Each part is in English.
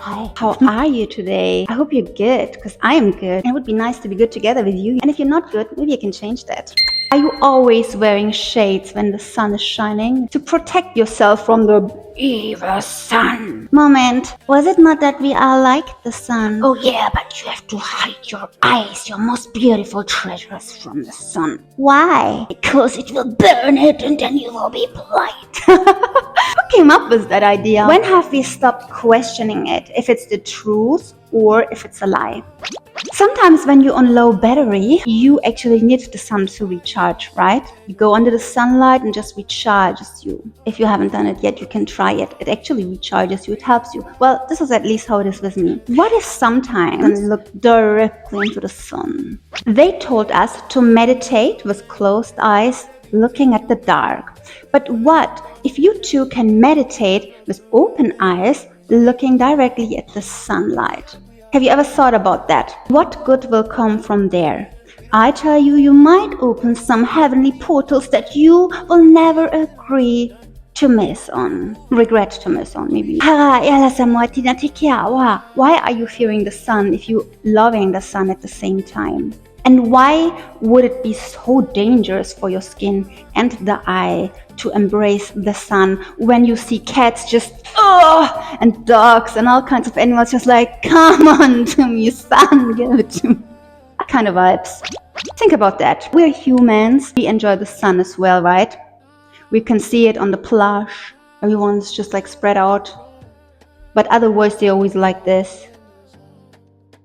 Hi, how are you today? I hope you're good, because I am good. And it would be nice to be good together with you. And if you're not good, maybe I can change that. Are you always wearing shades when the sun is shining to protect yourself from the evil sun? Moment, was it not that we are like the sun? Oh yeah, but you have to hide your eyes, your most beautiful treasures, from the sun. Why? Because it will burn it and then you will be blind. Who came up with that idea? When have we stopped questioning it, if it's the truth or if it's a lie? Sometimes when you're on low battery, you actually need the sun to recharge, right? You go under the sunlight and just recharges you. If you haven't done it yet, you can try it. It actually recharges you, it helps you. Well, this is at least how it is with me. What if sometimes I look directly into the sun? They told us to meditate with closed eyes, looking at the dark. But what if you too can meditate with open eyes, looking directly at the sunlight? Have you ever thought about that? What good will come from there? I tell you, you might open some heavenly portals that you will never regret to miss on, maybe. Why are you fearing the sun if you're loving the sun at the same time? And why would it be so dangerous for your skin and the eye to embrace the sun when you see cats just, and dogs and all kinds of animals just like, come on to me, sun, give it to me. Kind of vibes. Think about that. We're humans. We enjoy the sun as well, right? We can see it on the plage. Everyone's just like spread out. But otherwise, they're always like this.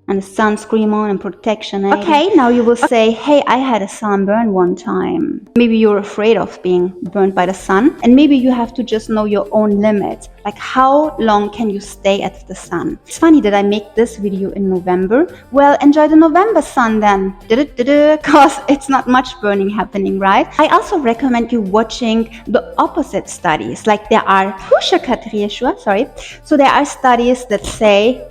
And the sunscreen on and protection. Eh? Okay, now you will say, hey, I had a sunburn one time. Maybe you're afraid of being burned by the sun, and maybe you have to just know your own limits. Like, how long can you stay at the sun? It's funny that I make this video in November. Well, enjoy the November sun then. Because it's not much burning happening, right? I also recommend you watching the opposite studies. Like there are, so there are studies that say,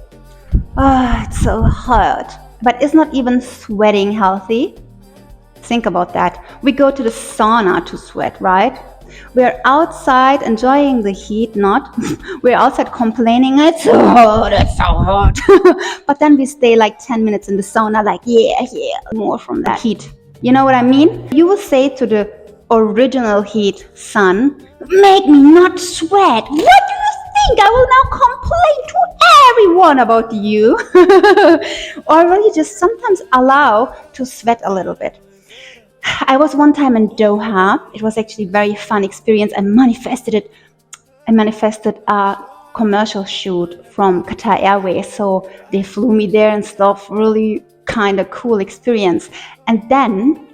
it's so hot. But is not even sweating healthy? Think about that. We go to the sauna to sweat, right? We're outside enjoying the heat, not. We're outside complaining, it's so hot, it's so hot. But then we stay like 10 minutes in the sauna, like, yeah, more from that heat. You know what I mean? You will say to the original heat, sun, make me not sweat. What do you think? I will now complain to everyone about you. Or will you just sometimes allow to sweat a little bit? I was one time in Doha. It was actually a very fun experience. I manifested a commercial shoot from Qatar Airways. So they flew me there and stuff. Really kind of cool experience. And then,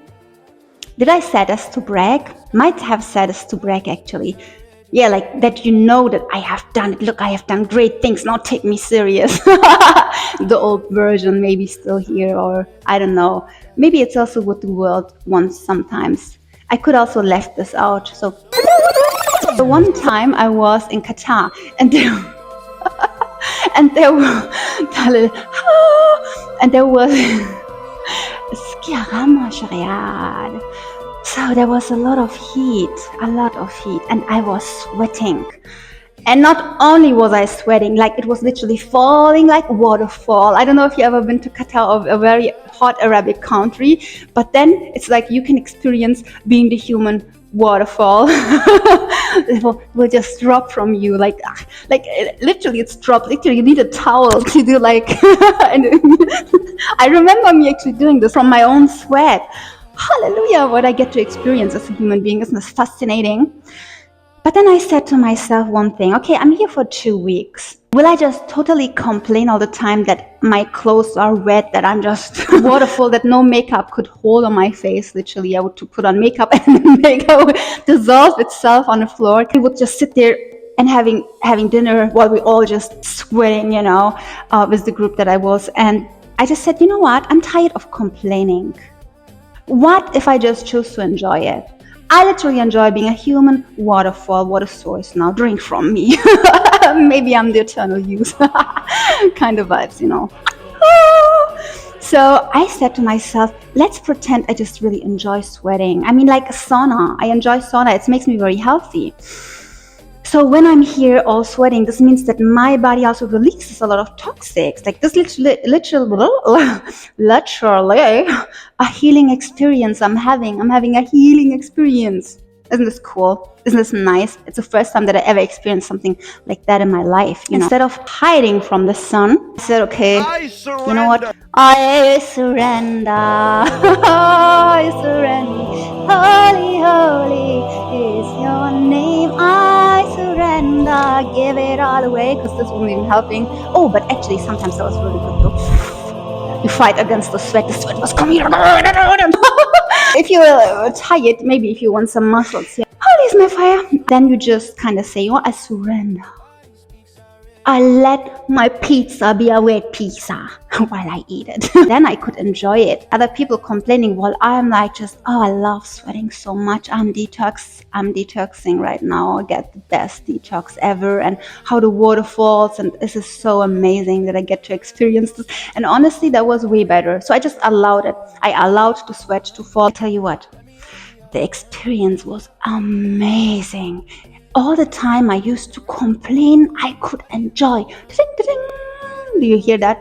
did I say this to brag? Might have said this to brag actually. Yeah, like that, you know that I have done it. Look, I have done great things. Now take me serious. The old version maybe still here, or I don't know. Maybe it's also what the world wants sometimes. I could also left this out. So the one time I was in Qatar and there was so there was a lot of heat, and I was sweating. And not only was I sweating, like it was literally falling like a waterfall. I don't know if you've ever been to Qatar, or a very hot Arabic country, but then it's like you can experience being the human waterfall. It will just drop from you, like literally it's dropped. Literally you need a towel to do like, and I remember me actually doing this from my own sweat. Hallelujah, what I get to experience as a human being. Isn't this fascinating? But then I said to myself one thing, okay, I'm here for 2 weeks. Will I just totally complain all the time that my clothes are wet, that I'm just waterful, that no makeup could hold on my face? Literally, I would put on makeup and the makeup would dissolve itself on the floor. I would just sit there and having dinner while we all just sweating, with the group that I was. And I just said, you know what? I'm tired of complaining. What if I just choose to enjoy it? I literally enjoy being a human waterfall, water source now. Drink from me. Maybe I'm the eternal youth. Kind of vibes, So I said to myself, let's pretend I just really enjoy sweating. I mean, like a sauna. I enjoy sauna. It makes me very healthy. So when I'm here all sweating, this means that my body also releases a lot of toxics. Like this literally a healing experience I'm having. I'm having a healing experience. Isn't this cool? Isn't this nice? It's the first time that I ever experienced something like that in my life. Instead of hiding from the sun, I said, okay, you know what? I surrender. I surrender. Holy, holy is your name. I surrender. Give it all away, because this wasn't even helping. Oh, but actually, sometimes that was really good though. You fight against the sweat. The sweat was coming. If you're tired, maybe if you want some muscles here, holy is my fire, then you just kind of say, oh, I surrender. I let my pizza be a wet pizza while I eat it. Then I could enjoy it. Other people complaining while I'm like just, oh, I love sweating so much. I'm detoxing right now. I get the best detox ever, and how the water falls, and this is so amazing that I get to experience this. And honestly, that was way better. So I just allowed it. I allowed the sweat to fall. I tell you what, the experience was amazing. All the time I used to complain, I could enjoy. Do you hear that?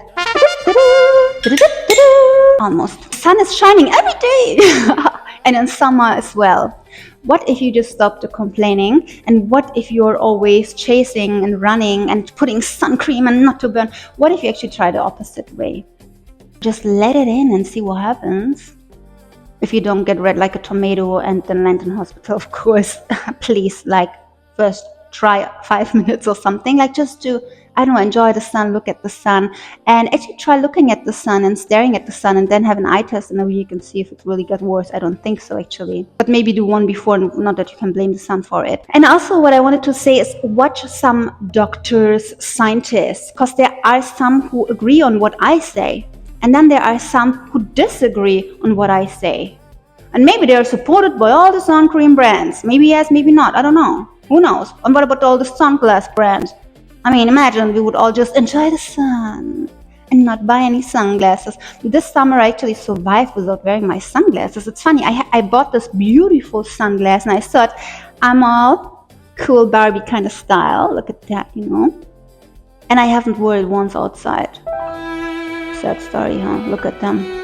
Almost. The sun is shining every day. And in summer as well. What if you just stopped the complaining? And what if you're always chasing and running and putting sun cream and not to burn? What if you actually try the opposite way? Just let it in and see what happens. If you don't get red like a tomato and then land in hospital, of course, please, like, first try 5 minutes or something, like just to, I don't know, enjoy the sun, look at the sun, and actually try looking at the sun and staring at the sun, and then have an eye test in a week and see if it really got worse. I don't think so, actually, but maybe do one before, not that you can blame the sun for it. And also what I wanted to say is watch some doctors, scientists, because there are some who agree on what I say, and then there are some who disagree on what I say. And maybe they are supported by all the sun cream brands. Maybe yes, maybe not. I don't know. Who knows? And what about all the sunglass brands? I mean, imagine we would all just enjoy the sun and not buy any sunglasses. This summer I actually survived without wearing my sunglasses. It's funny. I bought this beautiful sunglass and I thought I'm all cool Barbie kind of style. Look at that, you know. And I haven't worn it once outside. Sad story, huh? Look at them.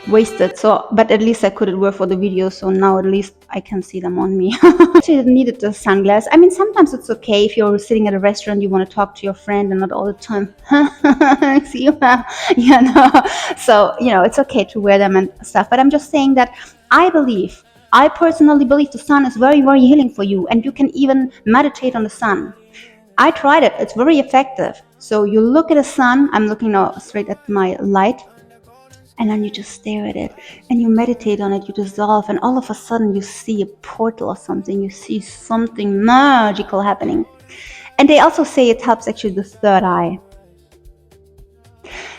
Wasted. So, but at least I could wear for the video, so now at least I can see them on me. Actually needed the sunglasses. I mean, sometimes it's okay if you're sitting at a restaurant, you want to talk to your friend and not all the time. See you, yeah, no. So, you know, it's okay to wear them and stuff, but I'm just saying that I personally believe the sun is very, very healing for you, and you can even meditate on the sun. I tried it. It's very effective. So you look at the sun. I'm looking now straight at my light. And then you just stare at it and you meditate on it, you dissolve, and all of a sudden you see a portal or something, you see something magical happening. And they also say it helps actually the third eye.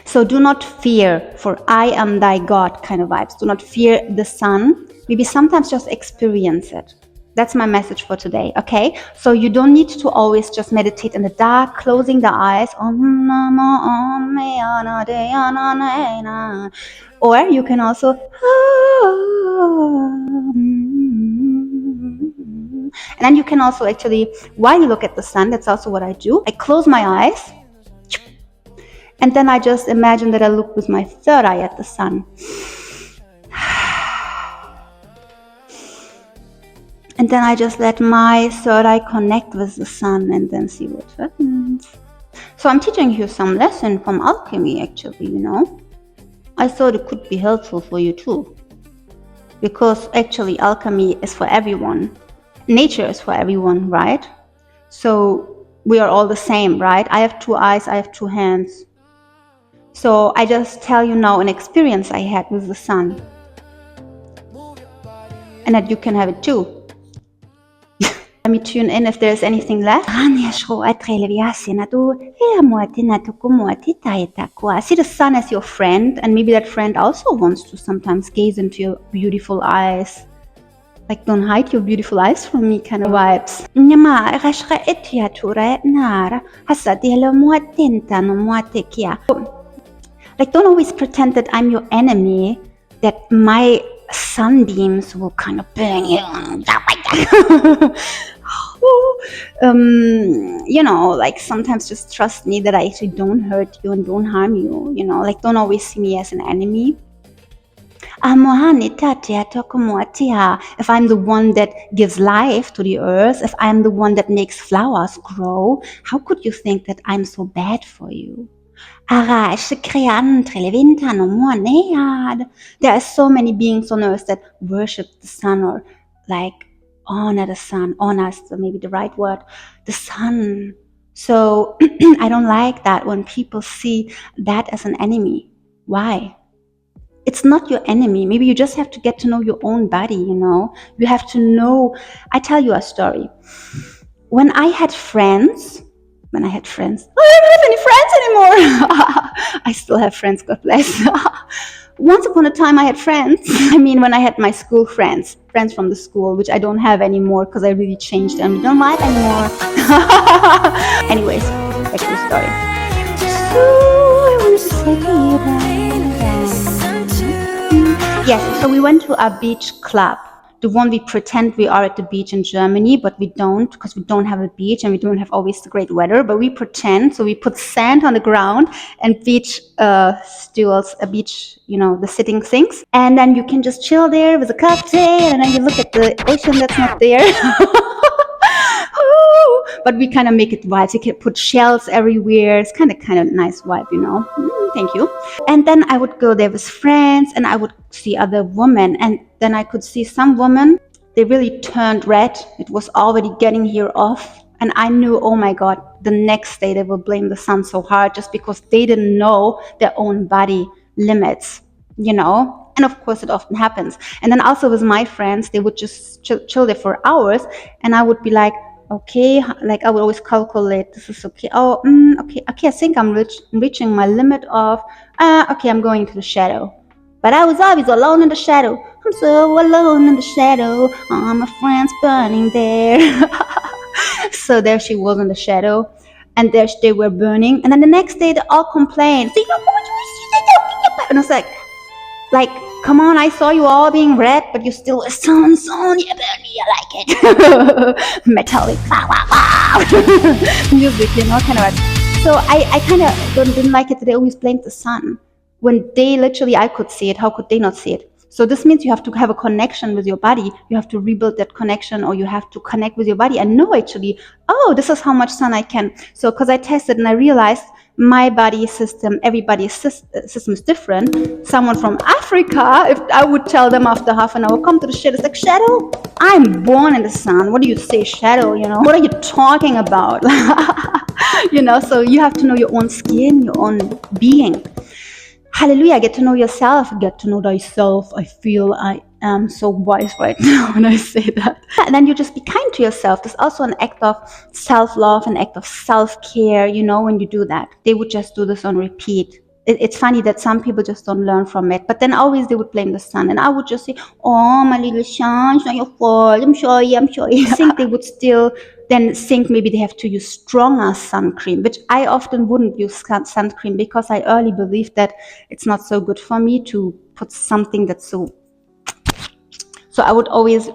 So do not fear, for I am thy God kind of vibes. Do not fear the sun. Maybe sometimes just experience it. That's my message for today, okay? So you don't need to always just meditate in the dark, closing the eyes. Or you can also... And then you can also actually, while you look at the sun, that's also what I do. I close my eyes. And then I just imagine that I look with my third eye at the sun. And then I just let my third eye connect with the sun and then see what happens. So I'm teaching you some lesson from alchemy, actually, you know. I thought it could be helpful for you too. Because actually alchemy is for everyone. Nature is for everyone, right? So we are all the same, right? I have 2 eyes, I have 2 hands. So I just tell you now an experience I had with the sun. And that you can have it too. Let me tune in if there's anything left. See the sun as your friend, and maybe that friend also wants to sometimes gaze into your beautiful eyes. Like, don't hide your beautiful eyes from me kind of vibes. Like, don't always pretend that I'm your enemy, that my sunbeams will kind of burn you. Like sometimes just trust me that I actually don't hurt you and don't harm you, like don't always see me as an enemy. If I'm the one that gives life to the earth, if I'm the one that makes flowers grow, how could you think that I'm so bad for you? There are so many beings on earth that worship the sun, or like honor the sun. Honor is maybe the right word. The sun. So I don't like that when people see that as an enemy. Why? It's not your enemy. Maybe you just have to get to know your own body, You have to know. I tell you a story. When I had friends, I don't have any friends anymore. I still have friends, God bless. Once upon a time I had friends. When I had my school friends from the school, which I don't have anymore because I really changed them. We don't like anymore. Anyways, back to the story. So I wanted to say goodbye. Yes, so we went to a beach club. The one we pretend we are at the beach in Germany, but we don't, because we don't have a beach and we don't have always the great weather, but we pretend. So we put sand on the ground and beach stools, a beach, the sitting things. And then you can just chill there with a cocktail, and then you look at the ocean that's not there. But we kind of make it wild. You can put shells everywhere. It's kind of nice vibe, Thank you. And then I would go there with friends, and I would see other women, and then I could see some women, they really turned red. It was already getting here off, and I knew, oh my God, the next day they will blame the sun so hard just because they didn't know their own body limits, And of course it often happens. And then also with my friends, they would just chill there for hours, and I would be like, okay, like I would always calculate, this is okay. Oh, okay, I think I'm reaching my limit of, okay, I'm going to the shadow. But I was always alone in the shadow. I'm so alone in the shadow. All my friends burning there. So there she was in the shadow, and there they were burning. And then the next day they all complained. And I was like, come on, I saw you all being red, but you still a sun, you burn me, I like it. Metallic, music, kind of. So I kind of didn't like it that they always blamed the sun. When they literally, I could see it, how could they not see it? So this means you have to have a connection with your body. You have to rebuild that connection, or you have to connect with your body and know actually, oh, this is how much sun I can. So because I tested and I realized my body system, everybody's system is different. Someone from Africa, if I would tell them after half an hour, come to the shade, it's like, shadow? I'm born in the sun. What do you say, shadow? What are you talking about? So you have to know your own skin, your own being. Hallelujah, get to know yourself, get to know thyself. I feel I am so wise right now when I say that. And then you just be kind to yourself. There's also an act of self-love, an act of self-care, when you do that. They would just do this on repeat. It's funny that some people just don't learn from it. But then always they would blame the sun. And I would just say, oh, my little sun, it's not your fault. I'm sorry. I think they would still then think maybe they have to use stronger sun cream, which I often wouldn't use sun cream because I early believed that it's not so good for me to put something that's so I would always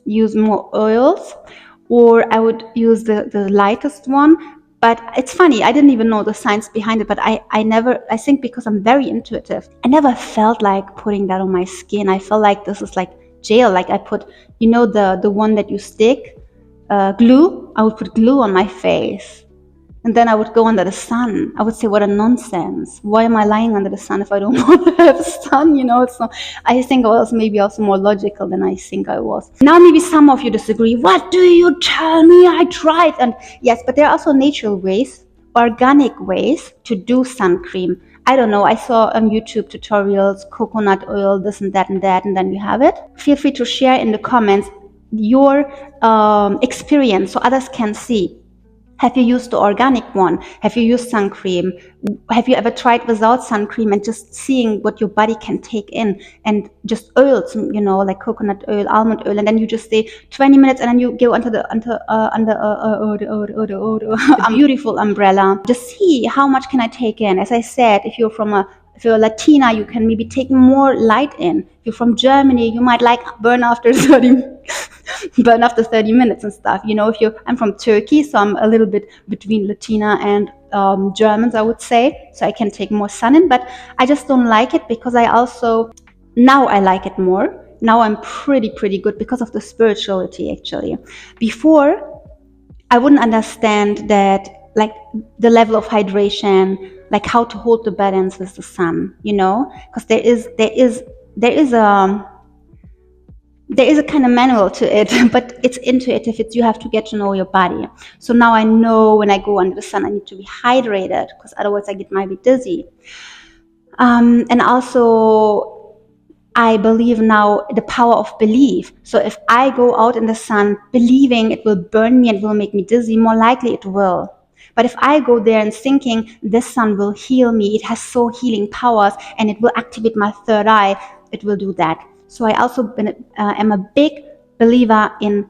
use more oils, or I would use the lightest one. But it's funny, I didn't even know the science behind it, but I think because I'm very intuitive, I never felt like putting that on my skin. I felt like this is like gel, like I put, the one that you stick, glue. I would put glue on my face, and then I would go under the sun. I would say, what a nonsense. Why am I lying under the sun if I don't want to have sun? So I think I was maybe also more logical than I think I was. Now maybe some of you disagree. What do you tell me? I tried. And yes, but there are also natural ways, organic ways to do sun cream. I don't know. I saw on YouTube tutorials, coconut oil, this and that, and then you have it. Feel free to share in the comments your experience so others can see. Have you used the organic one? Have you used sun cream? Have you ever tried without sun cream and just seeing what your body can take in, and just oils, like coconut oil, almond oil, and then you just stay 20 minutes and then you go under the beautiful umbrella. Just see how much can I take in. As I said, if you're Latina, you can maybe take more light in. If you're from Germany, you might burn after 30 burn after 30 minutes and stuff. I'm from Turkey, so I'm a little bit between Latina and Germans, I would say, so I can take more sun in, but I just don't like it because now I like it more. Now I'm pretty good because of the spirituality, actually. Before, I wouldn't understand that, like, the level of hydration, like how to hold the balance with the sun, because there is a kind of manual to it, but it's intuitive. You have to get to know your body. So now I know when I go under the sun, I need to be hydrated because otherwise I might be dizzy. And also, I believe now the power of belief. So if I go out in the sun believing it will burn me and will make me dizzy, more likely it will. But if I go there and thinking this sun will heal me, it has so healing powers and it will activate my third eye, it will do that. So I also am a big believer in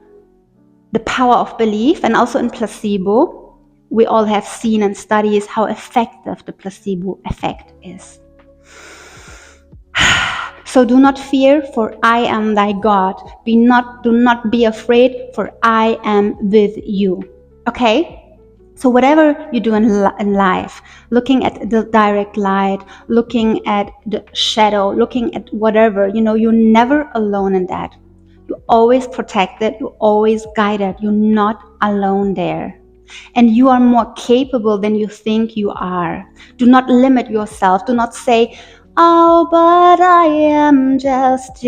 the power of belief and also in placebo. We all have seen in studies how effective the placebo effect is. So do not fear, for I am thy God. Do not be afraid, for I am with you. Okay? So whatever you do in life, looking at the direct light, looking at the shadow, looking at whatever, you're never alone in that. You're always protected, you're always guided, you're not alone there. And you are more capable than you think you are. Do not limit yourself. Do not say, oh, but I am just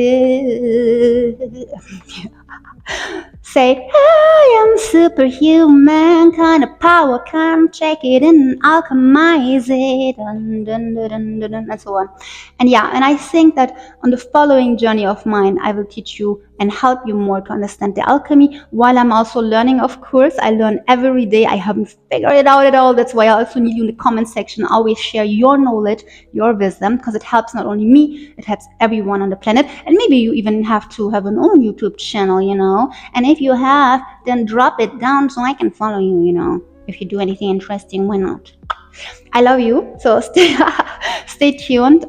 say, I am superhuman, kind of power, can check it and alchemize it, and so on. And I think that on the following journey of mine, I will teach you and help you more to understand the alchemy, while I'm also learning, of course. I learn every day. I haven't figured it out at all. That's why I also need you in the comment section. Always share your knowledge, your wisdom, because it helps not only me, it helps everyone on the planet. And maybe you even have to have an own YouTube channel, and if you have, then drop it down so I can follow you, if you do anything interesting, why not? I love you, so stay tuned.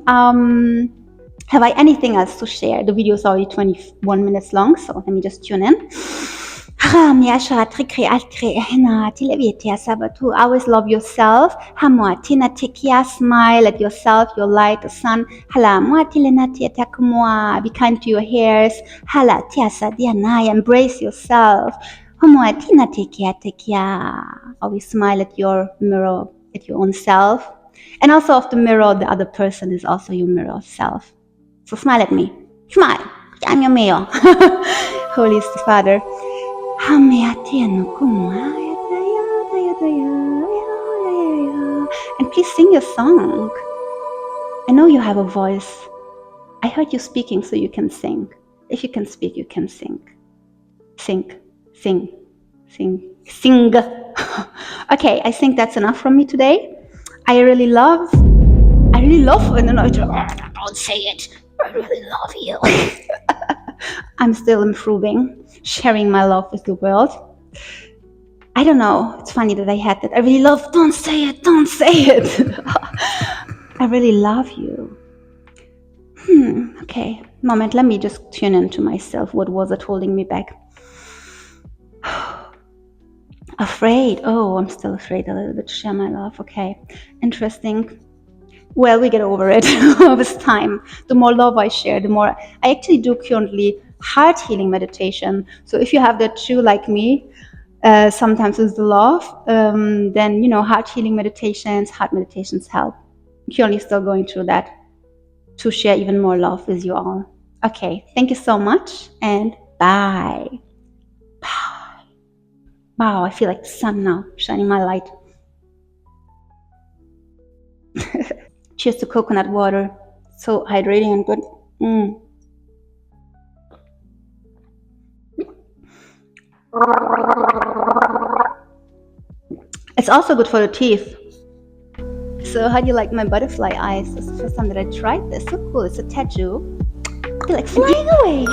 Have I anything else to share? The video is already 21 minutes long, so let me just tune in. Always love yourself. Smile at yourself, your light, the sun. Be kind to your hairs. Embrace yourself. Always smile at your mirror, at your own self. And also of the mirror, the other person is also your mirror self. So smile at me. Smile. I'm your mirror. Holy Father. And please sing your song. I know you have a voice. I heard you speaking, so you can sing. If you can speak, you can sing. Sing. Okay, I think that's enough from me today. I really love, Don't say it. I really love you. I'm still improving, sharing my love with the world. I don't know, it's funny that I had that. I really love, don't say it. I really love you. Okay, moment, let me just tune into myself. What was it holding me back? Afraid. Oh, I'm still afraid a little bit to share my love. Okay, interesting. Well, we get over it with time. The more love I share, the more I actually do currently heart healing meditation. So if you have that too, like me, sometimes it's the love, then heart healing meditations, heart meditations help. I'm currently still going through that to share even more love with you all. Okay, thank you so much, and bye. Wow, I feel like the sun now, shining my light. Cheers to coconut water. So hydrating and good. It's also good for the teeth. So how do you like my butterfly eyes? It's the first time that I tried this. So cool. It's a tattoo. I feel like flying away.